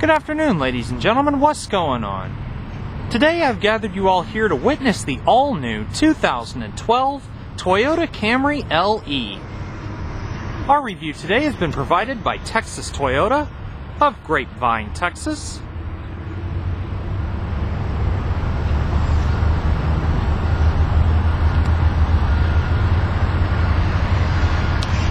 Good afternoon, ladies and gentlemen. What's going on? Today I've gathered you all here to witness the all-new 2012 Toyota Camry LE. Our review today has been provided by Texas Toyota of Grapevine, Texas.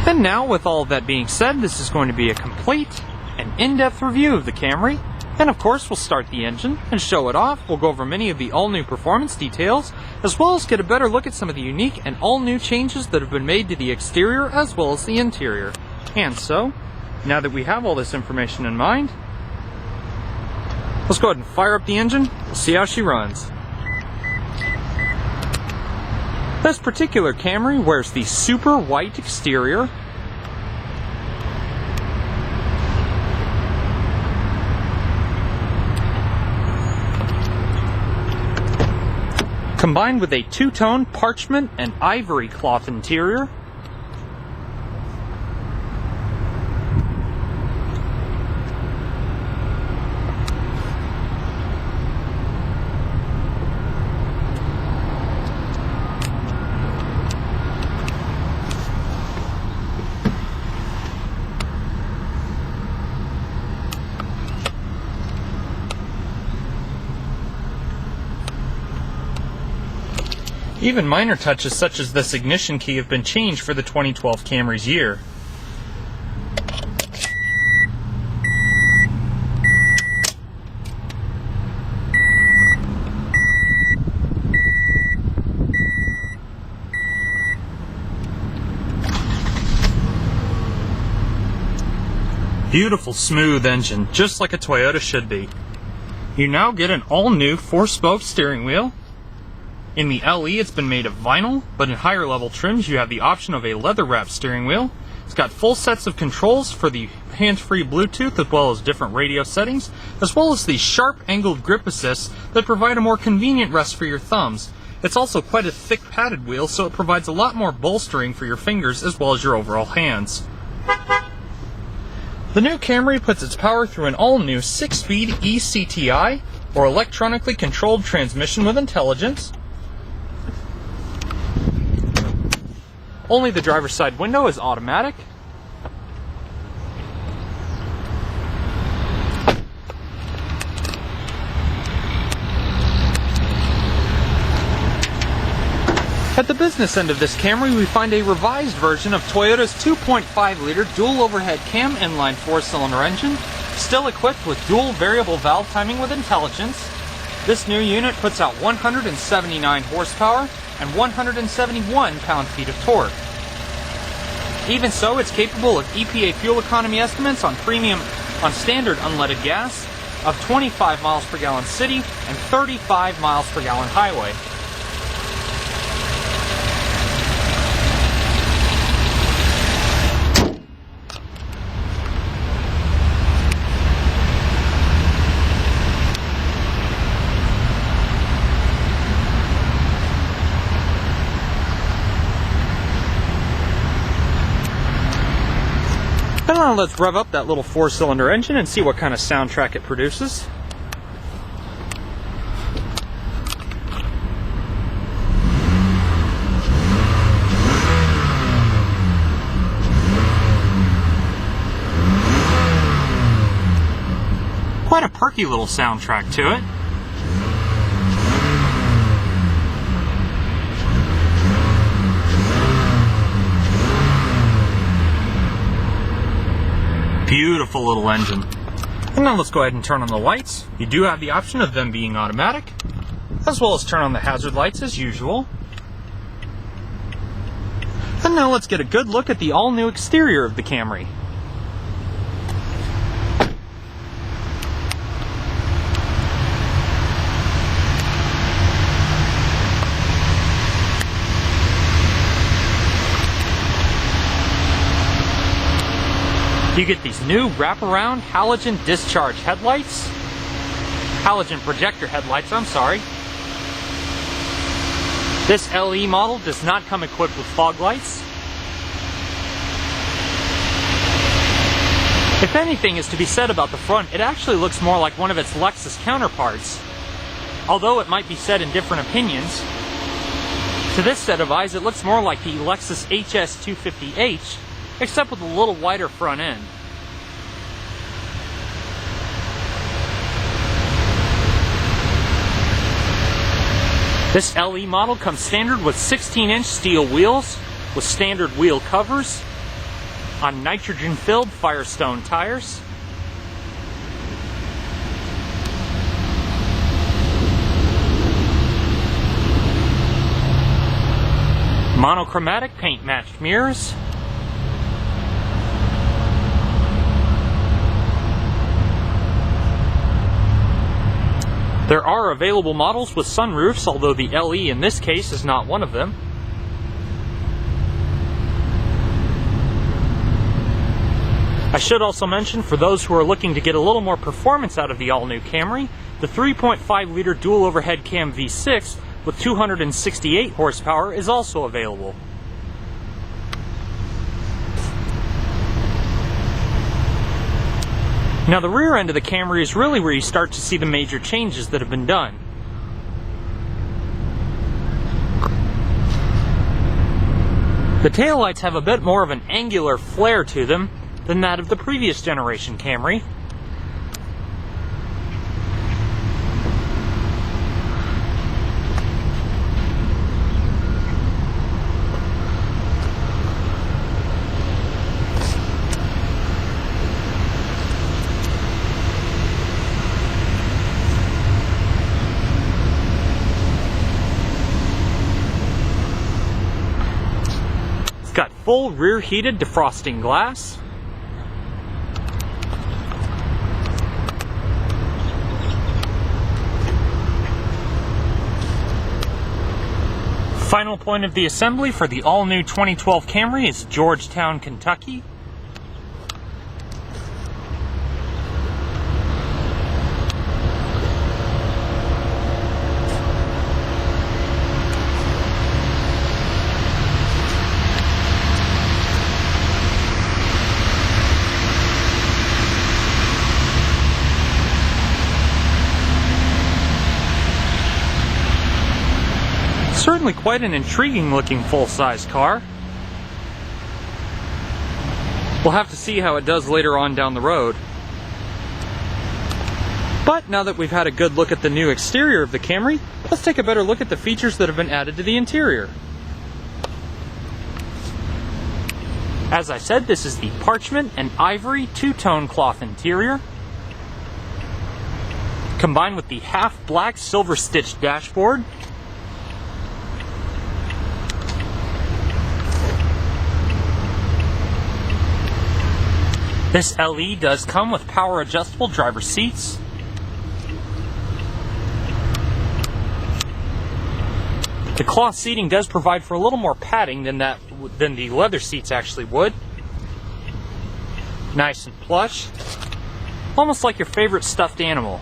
And now, with all of that being said, this is going to be a complete and in-depth review of the Camry. And of course, we'll start the engine and show it off. We'll go over many of the all-new performance details, as well as get a better look at some of the unique and all-new changes that have been made to the exterior as well as the interior. And so, now that we have all this information in mind, let's go ahead and fire up the engine. We'll see how she runs. This particular Camry wears the super white exterior, combined with a two-tone parchment and ivory cloth interior. Even minor touches such as this ignition key have been changed for the 2012 Camry's year. Beautiful, smooth engine, just like a Toyota should be. You now get an all-new 4-spoke steering wheel. In the LE, it's been made of vinyl, but in higher level trims, you have the option of a leather-wrapped steering wheel. It's got full sets of controls for the hands-free Bluetooth, as well as different radio settings, as well as the sharp angled grip assists that provide a more convenient rest for your thumbs. It's also quite a thick padded wheel, so it provides a lot more bolstering for your fingers as well as your overall hands. The new Camry puts its power through an all-new 6-speed ECTI, or electronically controlled transmission with intelligence. Only the driver's side window is automatic. At the business end of this Camry, we find a revised version of Toyota's 2.5-liter dual overhead cam inline 4-cylinder engine, still equipped with dual variable valve timing with intelligence. This new unit puts out 179 horsepower and 171 pound-feet of torque. Even so, it's capable of EPA fuel economy estimates on standard unleaded gas of 25 miles per gallon city and 35 miles per gallon highway. And now let's rev up that little 4-cylinder engine and see what kind of soundtrack it produces. Quite a perky little soundtrack to it. Beautiful little engine. And now let's go ahead and turn on the lights. You do have the option of them being automatic, as well as turn on the hazard lights as usual. And now let's get a good look at the all-new exterior of the Camry. You get these new wraparound halogen discharge headlights. Halogen projector headlights, I'm sorry. This LE model does not come equipped with fog lights. If anything is to be said about the front, it actually looks more like one of its Lexus counterparts. Although it might be said in different opinions, to this set of eyes it looks more like the Lexus HS250H, except with a little wider front end. This LE model comes standard with 16-inch steel wheels with standard wheel covers on nitrogen-filled Firestone tires. Monochromatic paint-matched mirrors. There are available models with sunroofs, although the LE in this case is not one of them. I should also mention, for those who are looking to get a little more performance out of the all-new Camry, the 3.5-liter dual overhead cam V6 with 268 horsepower is also available. Now the rear end of the Camry is really where you start to see the major changes that have been done. The taillights have a bit more of an angular flare to them than that of the previous generation Camry. It's got full rear heated defrosting glass. Final point of the assembly for the all-new 2012 Camry is Georgetown, Kentucky. Certainly quite an intriguing looking full-size car. We'll have to see how it does later on down the road. But now that we've had a good look at the new exterior of the Camry, let's take a better look at the features that have been added to the interior. As I said, this is the parchment and ivory two-tone cloth interior, combined with the half-black silver-stitched dashboard. This LE does come with power adjustable driver seats. The cloth seating does provide for a little more padding than the leather seats actually would. Nice and plush, almost like your favorite stuffed animal.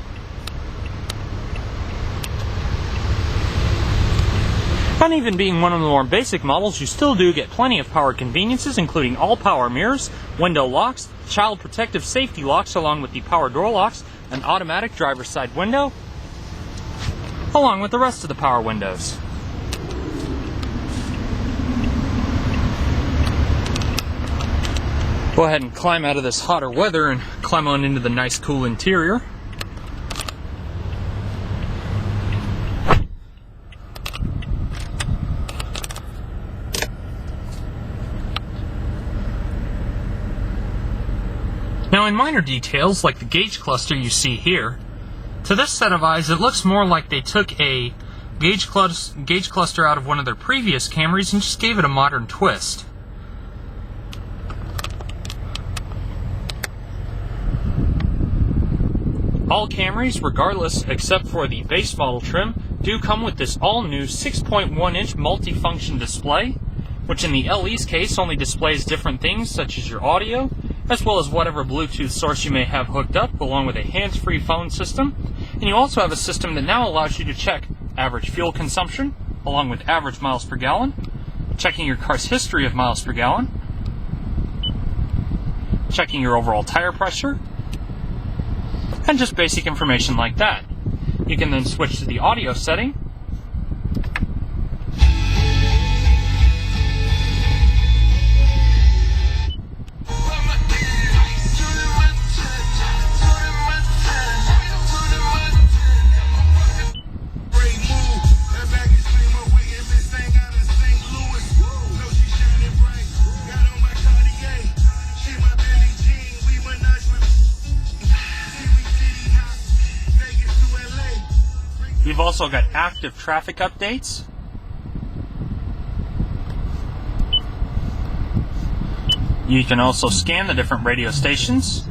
And even being one of the more basic models, you still do get plenty of power conveniences, including all power mirrors, window locks, child protective safety locks, along with the power door locks, an automatic driver's side window, along with the rest of the power windows. Go ahead and climb out of this hotter weather and climb on into the nice cool interior. Now in minor details, like the gauge cluster you see here, to this set of eyes it looks more like they took a gauge cluster out of one of their previous Camrys and just gave it a modern twist. All Camrys, regardless except for the base model trim, do come with this all-new 6.1-inch multifunction display, which in the LE's case only displays different things such as your audio, as well as whatever Bluetooth source you may have hooked up, along with a hands-free phone system. And you also have a system that now allows you to check average fuel consumption, along with average miles per gallon, checking your car's history of miles per gallon, checking your overall tire pressure, and just basic information like that. You can then switch to the audio setting. You've also got active traffic updates. You can also scan the different radio stations.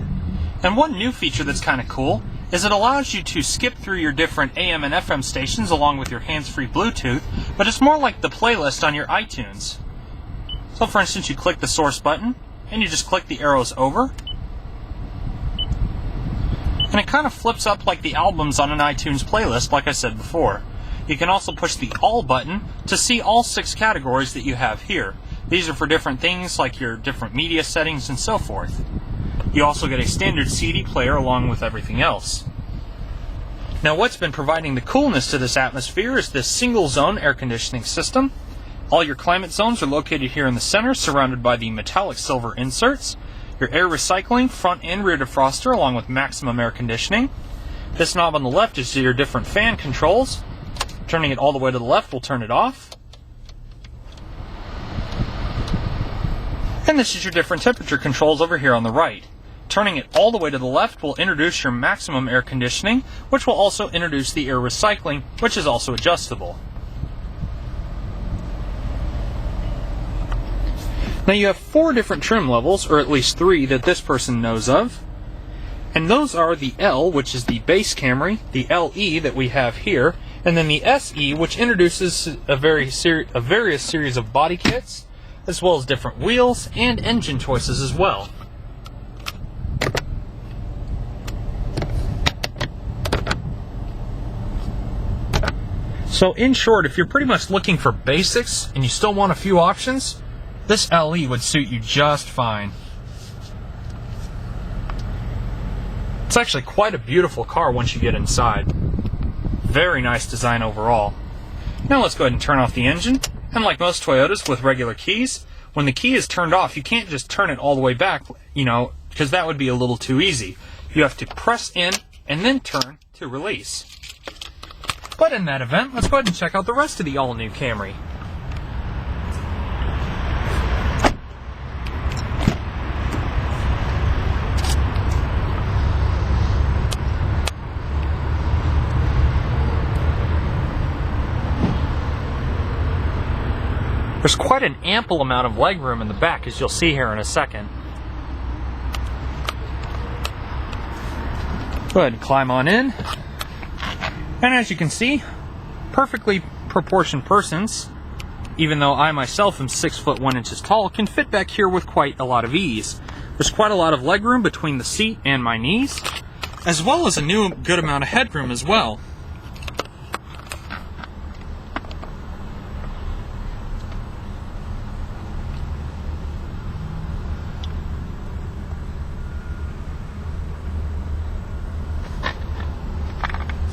And one new feature that's kind of cool is it allows you to skip through your different AM and FM stations along with your hands-free Bluetooth, but it's more like the playlist on your iTunes. So for instance, you click the source button and you just click the arrows over. And it kind of flips up like the albums on an iTunes playlist, like I said before. You can also push the All button to see all 6 categories that you have here. These are for different things like your different media settings and so forth. You also get a standard CD player along with everything else. Now what's been providing the coolness to this atmosphere is this single zone air conditioning system. All your climate zones are located here in the center, surrounded by the metallic silver inserts. Your air recycling, front and rear defroster, along with maximum air conditioning. This knob on the left is your different fan controls. Turning it all the way to the left will turn it off. And this is your different temperature controls over here on the right. Turning it all the way to the left will introduce your maximum air conditioning, which will also introduce the air recycling, which is also adjustable. Now you have 4 different trim levels, or at least 3 that this person knows of. And those are the L, which is the base Camry, the LE that we have here, and then the SE, which introduces a various series of body kits, as well as different wheels and engine choices as well. So in short, if you're pretty much looking for basics and you still want a few options, this LE would suit you just fine. It's actually quite a beautiful car once you get inside. Very nice design overall. Now let's go ahead and turn off the engine. And like most Toyotas with regular keys, when the key is turned off, you can't just turn it all the way back, because that would be a little too easy. You have to press in and then turn to release. But in that event, let's go ahead and check out the rest of the all-new Camry. There's quite an ample amount of legroom in the back, as you'll see here in a second. Go ahead and climb on in. And as you can see, perfectly proportioned persons, even though I myself am 6 foot 1 inches tall, can fit back here with quite a lot of ease. There's quite a lot of legroom between the seat and my knees, as well as a good amount of headroom as well.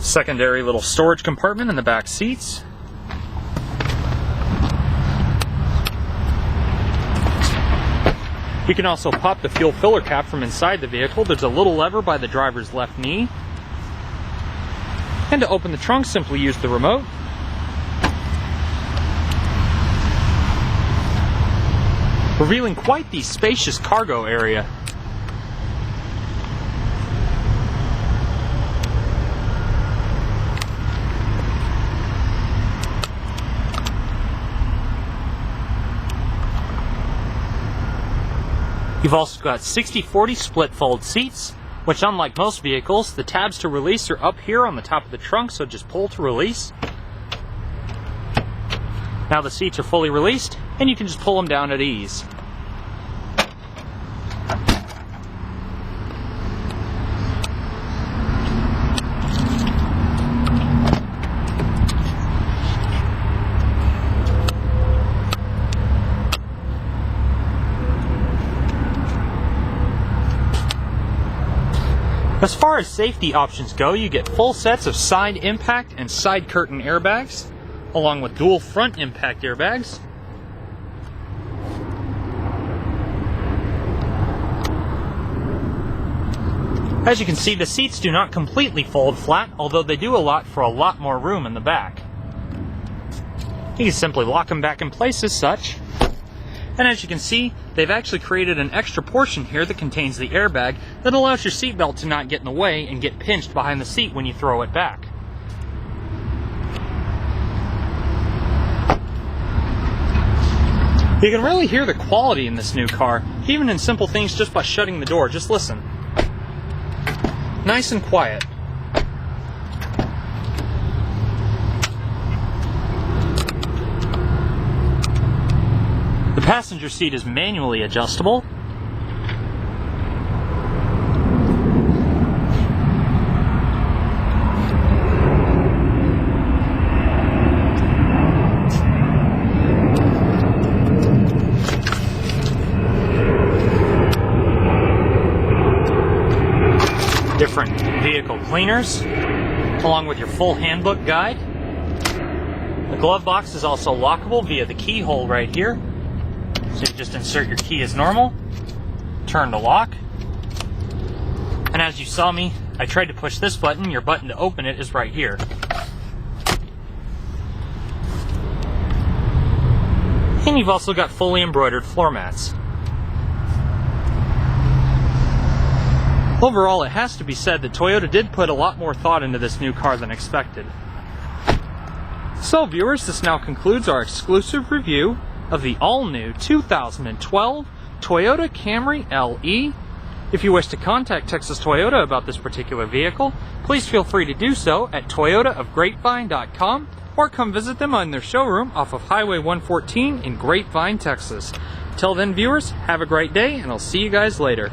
Secondary little storage compartment in the back seats. You can also pop the fuel filler cap from inside the vehicle. There's a little lever by the driver's left knee. And to open the trunk, simply use the remote. Revealing quite the spacious cargo area. You've also got 60/40 split fold seats, which unlike most vehicles, the tabs to release are up here on the top of the trunk, so just pull to release. Now the seats are fully released, and you can just pull them down at ease. As far as safety options go, you get full sets of side impact and side curtain airbags, along with dual front impact airbags. As you can see, the seats do not completely fold flat, although they do allow for a lot more room in the back. You can simply lock them back in place as such. And as you can see, they've actually created an extra portion here that contains the airbag that allows your seatbelt to not get in the way and get pinched behind the seat when you throw it back. You can really hear the quality in this new car, even in simple things just by shutting the door. Just listen. Nice and quiet. The passenger seat is manually adjustable. Different vehicle cleaners, along with your full handbook guide. The glove box is also lockable via the keyhole right here. So you just insert your key as normal, turn to lock, and as you saw me, I tried to push this button. Your button to open it is right here. And you've also got fully embroidered floor mats. Overall, it has to be said that Toyota did put a lot more thought into this new car than expected. So viewers, this now concludes our exclusive review of the all-new 2012 Toyota Camry LE. If you wish to contact Texas Toyota about this particular vehicle, please feel free to do so at toyotaofgrapevine.com or come visit them on their showroom off of Highway 114 in Grapevine, Texas. Till then, viewers, have a great day, and I'll see you guys later.